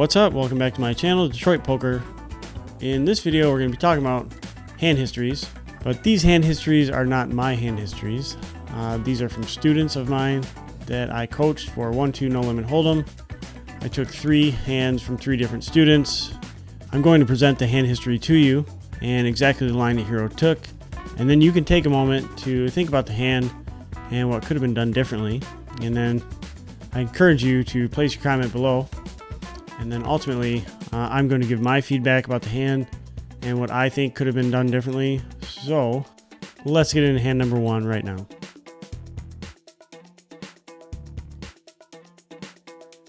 What's up? Welcome back to my channel, Detroit Poker. In this video, we're going to be talking about hand histories, but these hand histories are not my hand histories. These are from students of mine that I coached for 1-2 no limit hold'em. I took 3 hands from 3 different students. I'm going to present the hand history to you and exactly the line the hero took, and then you can take a moment to think about the hand and what could have been done differently. And then I encourage you to place your comment below. And then ultimately, I'm going to give my feedback about the hand and what I think could have been done differently. So let's get into hand number 1 right now.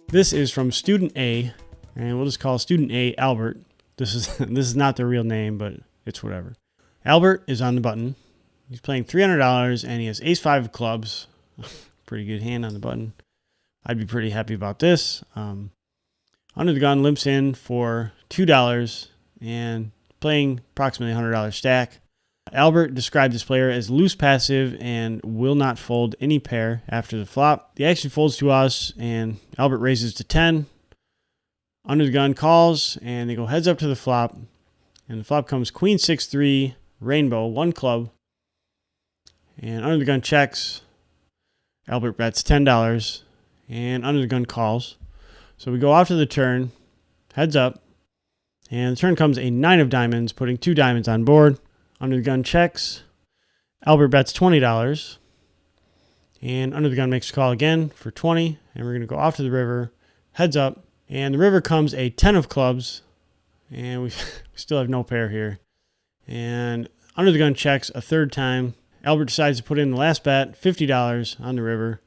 This is from student A, and we'll just call student A Albert. This is not their real name, but it's whatever. Albert is on the button. He's playing $300 and he has ace-5 of clubs. Pretty good hand on the button. I'd be pretty happy about this. Under the gun limps in for $2 and playing approximately $100 stack. Albert described this player as loose passive and will not fold any pair after the flop. The action folds to us and Albert raises to 10. Under the gun calls and they go heads up to the flop. And the flop comes queen 6-3, rainbow, 1 club. And under the gun checks. Albert bets $10 and under the gun calls. So we go off to the turn, heads up, and the turn comes a 9 of diamonds, putting 2 diamonds on board. Under the gun checks. Albert bets $20, and under the gun makes a call again for 20, and we're going to go off to the river, heads up, and the river comes a 10 of clubs, and we still have no pair here. And under the gun checks a third time. Albert decides to put in the last bet, $50 on the river,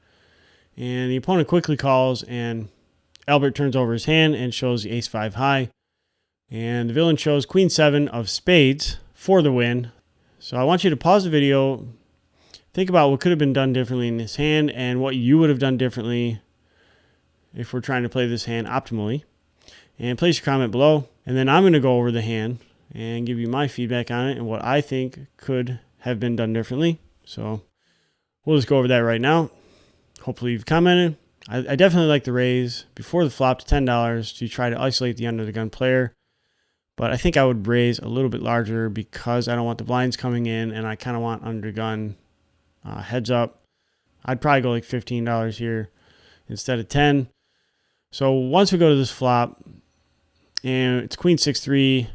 and the opponent quickly calls, and Albert turns over his hand and shows the ace-5 high, and the villain shows queen 7 of spades for the win. So I want you to pause the video, think about what could have been done differently in this hand and what you would have done differently if we're trying to play this hand optimally, and place your comment below, and then I'm going to go over the hand and give you my feedback on it and what I think could have been done differently. So we'll just go over that right now. Hopefully you've commented. I definitely like the raise before the flop to $10 to try to isolate the under the gun player. But I think I would raise a little bit larger because I don't want the blinds coming in and I kind of want under the gun heads up. I'd probably go like $15 here instead of 10. So once we go to this flop and it's queen 6-3,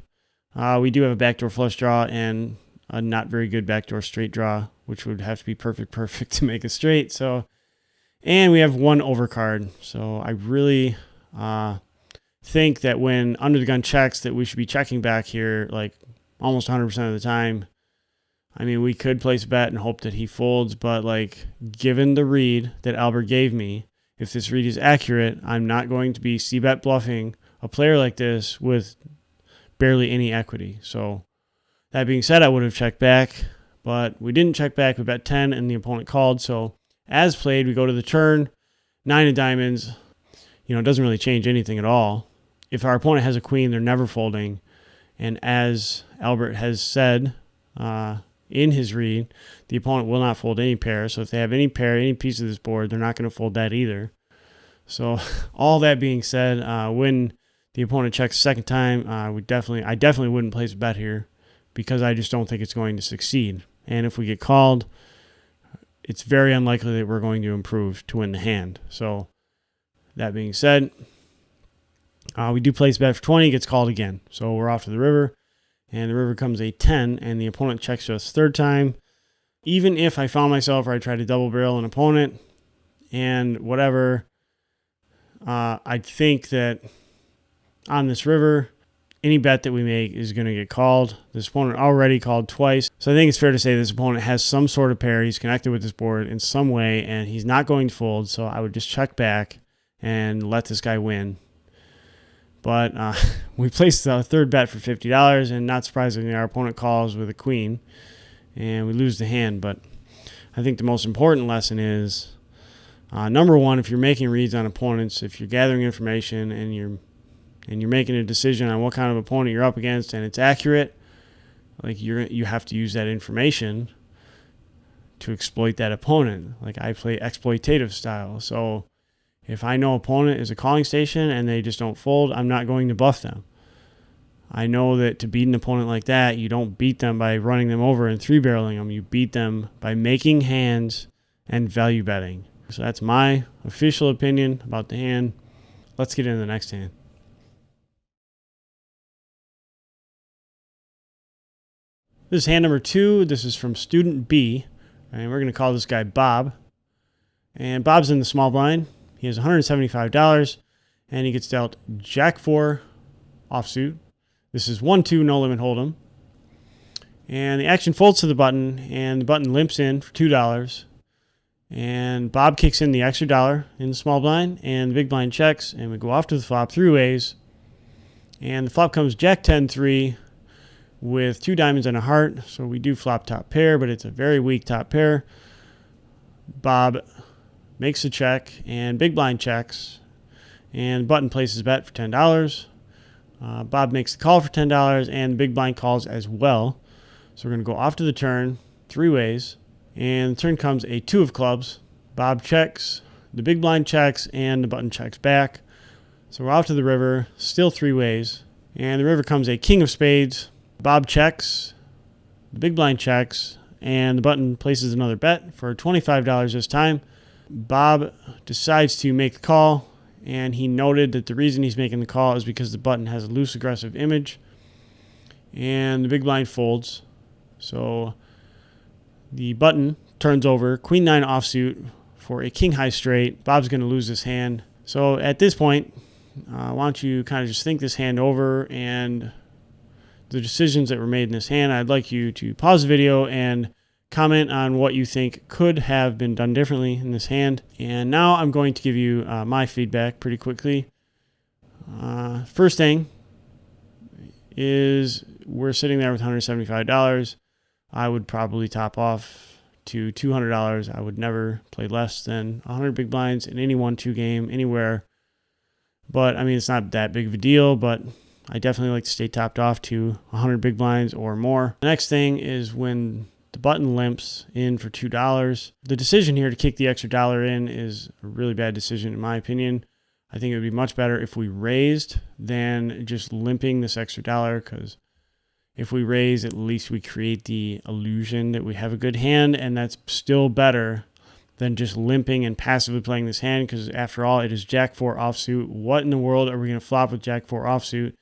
we do have a backdoor flush draw and a not very good backdoor straight draw, which would have to be perfect to make a straight. So, and we have 1 overcard. So I really think that when under the gun checks that we should be checking back here like almost 100% of the time. I mean, we could place a bet and hope that he folds, but like given the read that Albert gave me, if this read is accurate, I'm not going to be c-bet bluffing a player like this with barely any equity. So that being said, I would have checked back, but we didn't check back. We bet 10 and the opponent called. So as played, we go to the turn, 9 of diamonds. You know, it doesn't really change anything at all. If our opponent has a queen, they're never folding. And as Albert has said in his read, the opponent will not fold any pair. So if they have any pair, any piece of this board, they're not going to fold that either. So all that being said, when the opponent checks the second time, I definitely wouldn't place a bet here because I just don't think it's going to succeed. And if we get called, it's very unlikely that we're going to improve to win the hand. So that being said, we do place bet for 20, gets called again. So we're off to the river, and the river comes a 10, and the opponent checks to us third time. Even if I found myself or I tried to double barrel an opponent and whatever, I think that on this river, any bet that we make is going to get called. This opponent already called twice. So I think it's fair to say this opponent has some sort of pair. He's connected with this board in some way, and he's not going to fold. So I would just check back and let this guy win. But we placed the third bet for $50, and not surprisingly, our opponent calls with a queen, and we lose the hand. But I think the most important lesson is, number one, if you're making reads on opponents, if you're gathering information and you're making a decision on what kind of opponent you're up against and it's accurate, like you have to use that information to exploit that opponent. Like I play exploitative style. So If I know opponent is a calling station and they just don't fold, I'm not going to bluff them. I know that to beat an opponent like that, you don't beat them by running them over and 3-barreling them. You beat them by making hands and value betting. So that's my official opinion about the hand. Let's get into the next hand. This is hand number 2. This is from student B, and we're going to call this guy Bob. And Bob's in the small blind. He has $175, and he gets dealt Jack 4 offsuit. This is 1-2 no limit hold'em. And the action folds to the button, and the button limps in for $2. And Bob kicks in the extra dollar in the small blind, and the big blind checks, and we go off to the flop 3 ways. And the flop comes Jack 10-3 with 2 diamonds and a heart. So we do flop top pair, but it's a very weak top pair. Bob makes the check, and big blind checks, and button places bet for $10. Bob makes the call for $10, and the big blind calls as well. So we're going to go off to the turn 3 ways, and the turn comes a 2 of clubs. Bob checks, the big blind checks, and the button checks back. So we're off to the river, still 3 ways, and the river comes a king of spades. Bob checks, the big blind checks, and the button places another bet for $25 this time. Bob decides to make the call, and he noted that the reason he's making the call is because the button has a loose aggressive image, and the big blind folds. So the button turns over queen 9 offsuit for a king high straight. Bob's going to lose this hand. So at this point, why don't you kind of just think this hand over and the decisions that were made in this hand. I'd like you to pause the video and comment on what you think could have been done differently in this hand. And now I'm going to give you my feedback pretty quickly. First thing is we're sitting there with $175. I would probably top off to $200. I would never play less than 100 big blinds in any 1-2 game anywhere. But I mean, it's not that big of a deal, but I definitely like to stay topped off to 100 big blinds or more. The next thing is when the button limps in for $2. The decision here to kick the extra dollar in is a really bad decision in my opinion. I think it would be much better if we raised than just limping this extra dollar, because if we raise, at least we create the illusion that we have a good hand, and that's still better than just limping and passively playing this hand, because after all, it is Jack 4 offsuit. What in the world are we going to flop with Jack 4 offsuit?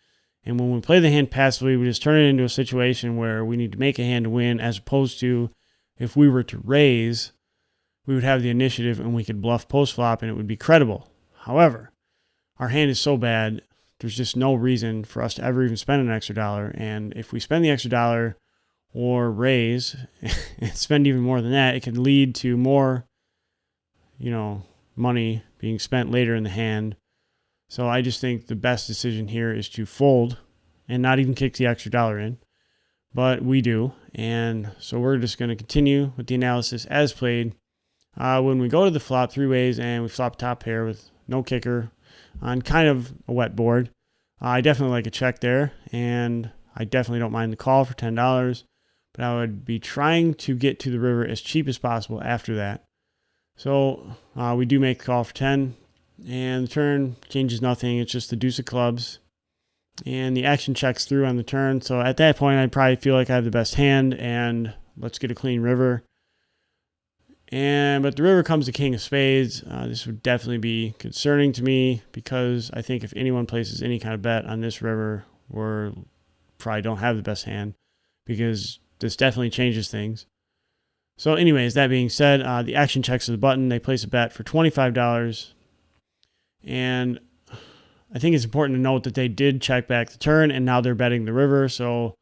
And when we play the hand passively, we just turn it into a situation where we need to make a hand to win, as opposed to if we were to raise, we would have the initiative and we could bluff post-flop and it would be credible. However, our hand is so bad, there's just no reason for us to ever even spend an extra dollar. And if we spend the extra dollar or raise and spend even more than that, it could lead to more, money being spent later in the hand. So I just think the best decision here is to fold and not even kick the extra dollar in. But we do. And so we're just going to continue with the analysis as played. When we go to the flop 3 ways and we flop top pair with no kicker on kind of a wet board, I definitely like a check there. And I definitely don't mind the call for $10. But I would be trying to get to the river as cheap as possible after that. So we do make the call for 10. And the turn changes nothing. It's just the deuce of clubs. And the action checks through on the turn. So at that point, I'd probably feel like I have the best hand. And let's get a clean river. But the river comes to king of spades. This would definitely be concerning to me, because I think if anyone places any kind of bet on this river, we probably don't have the best hand, because this definitely changes things. So anyways, that being said, the action checks of the button. They place a bet for $25. And I think it's important to note that they did check back the turn, and now they're betting the river. So,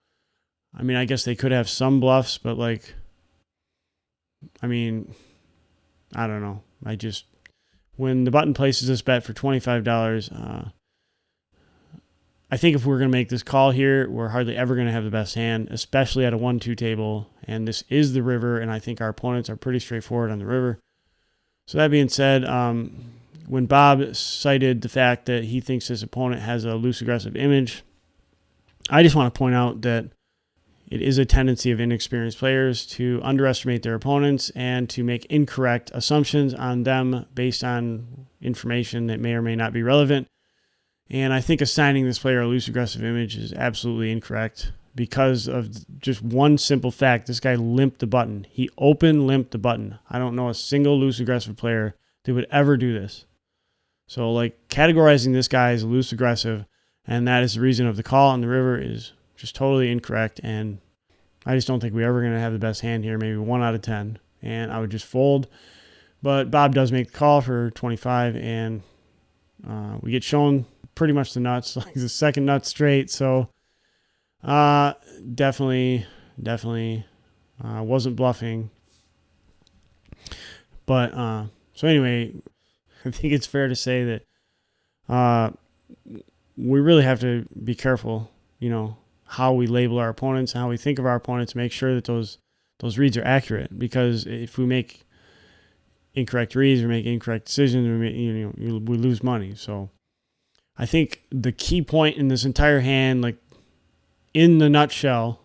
I mean, I guess they could have some bluffs, but I don't know. When the button places this bet for $25, I think if we're going to make this call here, we're hardly ever going to have the best hand, especially at a 1-2 table. And this is the river, and I think our opponents are pretty straightforward on the river. So that being said, when Bob cited the fact that he thinks his opponent has a loose aggressive image, I just want to point out that, it is a tendency of inexperienced players to underestimate their opponents and to make incorrect assumptions on them based on information that may or may not be relevant. And I think assigning this player a loose aggressive image is absolutely incorrect because of just one simple fact. This guy limped the button. He open limped the button. I don't know a single loose aggressive player that would ever do this. So like categorizing this guy as loose aggressive, and that is the reason of the call on the river, is just totally incorrect. And I just don't think we're ever going to have the best hand here, maybe 1 out of 10. And I would just fold. But Bob does make the call for 25, and we get shown pretty much the nuts, like the second nut straight. So definitely wasn't bluffing. But so anyway, I think it's fair to say that we really have to be careful, how we label our opponents, how we think of our opponents, make sure that those reads are accurate. Because if we make incorrect reads or make incorrect decisions, we lose money. So I think the key point in this entire hand, like in the nutshell,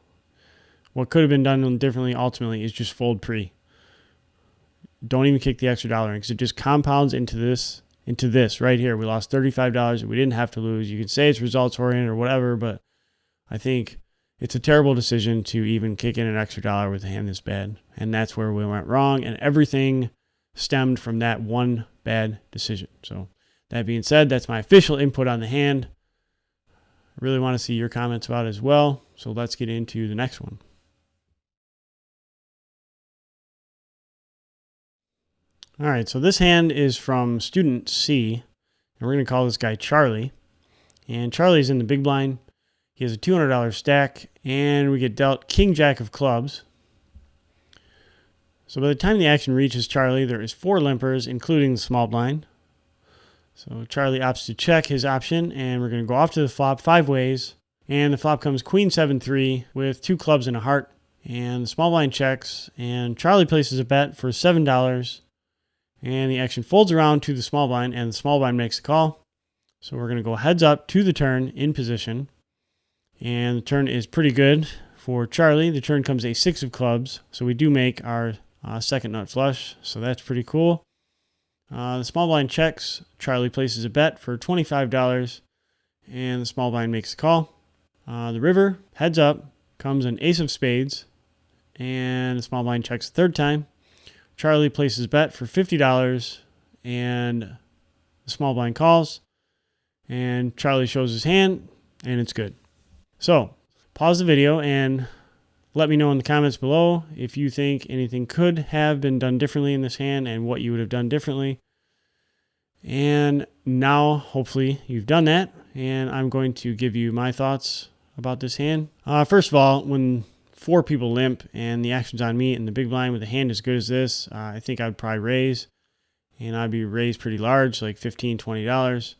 what could have been done differently ultimately is just fold pre. Don't even kick the extra dollar in, because it just compounds into this right here. We lost $35 that we didn't have to lose. You can say it's results oriented or whatever, but I think it's a terrible decision to even kick in an extra dollar with a hand this bad. And that's where we went wrong. And everything stemmed from that one bad decision. So that being said, that's my official input on the hand. I really want to see your comments about it as well. So let's get into the next one. All right, so this hand is from student C, and we're going to call this guy Charlie. And Charlie's in the big blind. He has a $200 stack, and we get dealt King Jack of clubs. So by the time the action reaches Charlie, there is 4 limpers, including the small blind. So Charlie opts to check his option, and we're going to go off to the flop 5 ways. And the flop comes Queen 7-3 with 2 clubs and a heart. And the small blind checks, and Charlie places a bet for $7. And the action folds around to the small blind, and the small blind makes a call. So we're going to go heads up to the turn in position. And the turn is pretty good for Charlie. The turn comes a 6 of clubs. So we do make our second nut flush. So that's pretty cool. The small blind checks. Charlie places a bet for $25. And the small blind makes a call. The river, heads up, comes an ace of spades. And the small blind checks the third time. Charlie places a bet for $50, and the small blind calls, and Charlie shows his hand, and it's good. So pause the video and let me know in the comments below if you think anything could have been done differently in this hand and what you would have done differently. And now, hopefully, you've done that, and I'm going to give you my thoughts about this hand. First of all, when 4 people limp and the action's on me in the big blind with a hand as good as this, I think I'd probably raise, and I'd be raised pretty large, like $15, $20.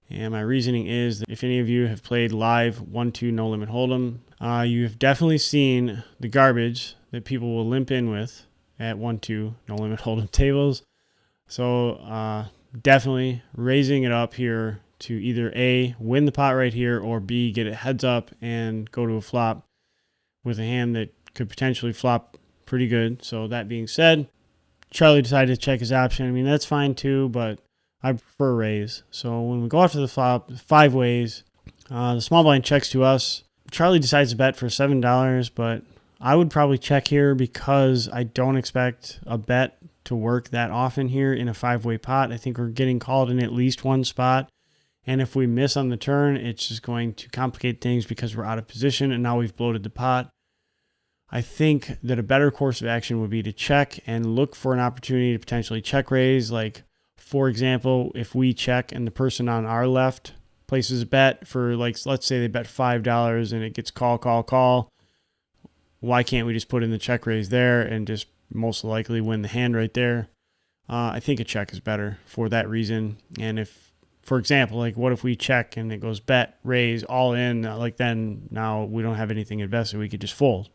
And my reasoning is that if any of you have played live 1-2 no limit hold'em, you have definitely seen the garbage that people will limp in with at 1-2 no limit hold'em tables. So definitely raising it up here to either A, win the pot right here, or B, get it heads up and go to a flop with a hand that could potentially flop pretty good. So that being said, Charlie decided to check his option. I mean, that's fine too, but I prefer raise. So when we go after the flop 5 ways, the small blind checks to us. Charlie decides to bet for $7, but I would probably check here because I don't expect a bet to work that often here in a 5-way pot. I think we're getting called in at least one spot. And if we miss on the turn, it's just going to complicate things because we're out of position and now we've bloated the pot. I think that a better course of action would be to check and look for an opportunity to potentially check raise. Like, for example, if we check and the person on our left places a bet for, like, let's say they bet $5 and it gets call. Why can't we just put in the check raise there and just most likely win the hand right there? I think a check is better for that reason. And if, for example, like what if we check and it goes bet, raise, all in, like then now we don't have anything invested. We could just fold.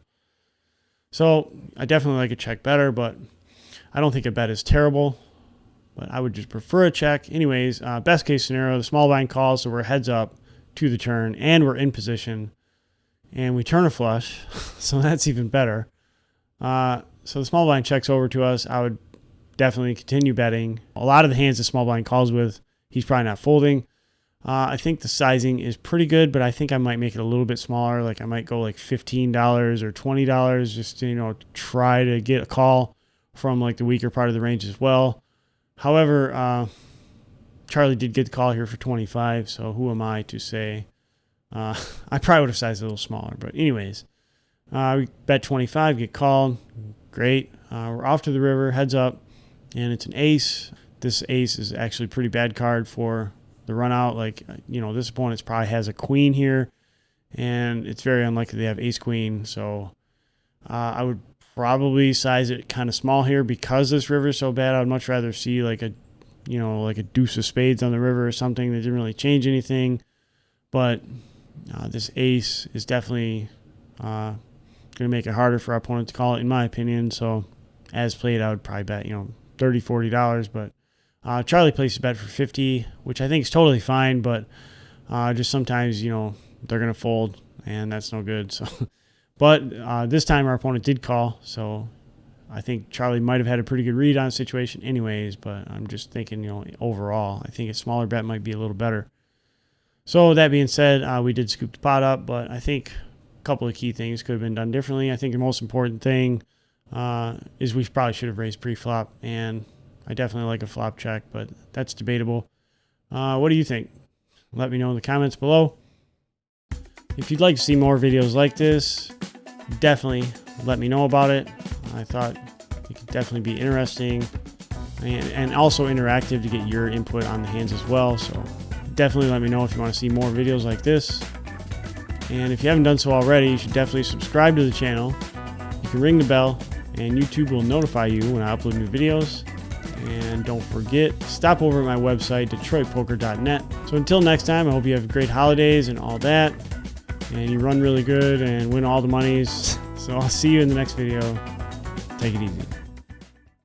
So I definitely like a check better, but I don't think a bet is terrible, but I would just prefer a check. Anyways, best case scenario, the small blind calls, so we're heads up to the turn and we're in position. and we turn a flush, so that's even better. So the small blind checks over to us. I would definitely continue betting. A lot of the hands the small blind calls with, he's probably not folding. I think the sizing is pretty good, but I think I might make it a little bit smaller. Like I might go like $15 or $20 just to, try to get a call from like the weaker part of the range as well. However, Charlie did get the call here for 25, so who am I to say? I probably would have sized it a little smaller, but anyways, we bet 25, get called. Great. We're off to the river, heads up, and it's an ace. This ace is actually a pretty bad card for the run out. Like, this opponent probably has a queen here, and it's very unlikely they have ace queen. So I would probably size it kind of small here because this river is so bad. I would much rather see like a deuce of spades on the river or something that didn't really change anything. But this ace is definitely going to make it harder for our opponent to call it, in my opinion. So as played, I would probably bet, $30, $40. But Charlie placed a bet for 50, which I think is totally fine. But just sometimes, they're going to fold, and that's no good. So, but this time our opponent did call. So I think Charlie might have had a pretty good read on the situation anyways. But I'm just thinking, overall, I think a smaller bet might be a little better. So that being said, we did scoop the pot up, but I think couple of key things could have been done differently. I think the most important thing is we probably should have raised pre-flop, and I definitely like a flop check, but that's debatable. What do you think? Let me know in the comments below. If you'd like to see more videos like this, definitely let me know about it. I thought it could definitely be interesting and also interactive to get your input on the hands as well. So definitely let me know if you want to see more videos like this. And if you haven't done so already, you should definitely subscribe to the channel. You can ring the bell, and YouTube will notify you when I upload new videos. And don't forget, stop over at my website, DetroitPoker.net. So until next time, I hope you have great holidays and all that. And you run really good and win all the monies. So I'll see you in the next video. Take it easy.